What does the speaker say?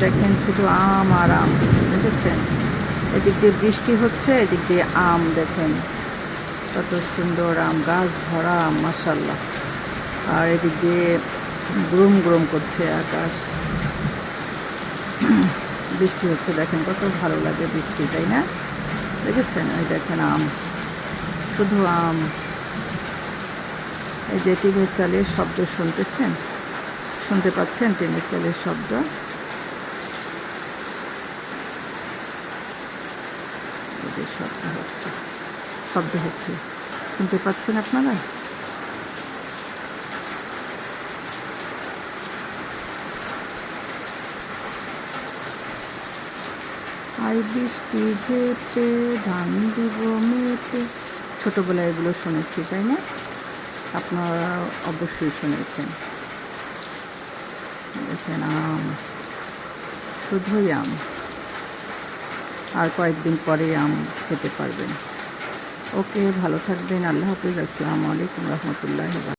দেখেন শুধু আম আর আম, দেখেছেন? এদিক দিয়ে বৃষ্টি হচ্ছে, এদিক দিয়ে আম দেখেন কত সুন্দর আম, গাছ ভরা আম, মাশাআল্লাহ। আর এদিক দিয়ে গুরুম গুরুম করছে আকাশ, বৃষ্টি হচ্ছে, দেখেন কত ভালো লাগে বৃষ্টি, তাই না? দেখেছেন? ওই দেখেন আম, শুধু আম। এই যে টিনের চালের শব্দ শুনতেছেন, শুনতে পাচ্ছেন টিনের চালের শব্দ? এদের শব্দ হচ্ছে, শুনতে পাচ্ছেন আপনারা? আই বৃষ্টি ঝেপে ধান দিব মেপে, ছোটোবেলায় এগুলো শুনেছি, তাই না? আপনারা অবশ্যই শুনেছেন। দেখেন আম, শুধুই আম, আর কয়েকদিন পরে আম খেতে পারবেন। ওকে, ভালো থাকবেন, আল্লাহ হাফিজ, আসসালামু আলাইকুম রহমতুল্লাহ।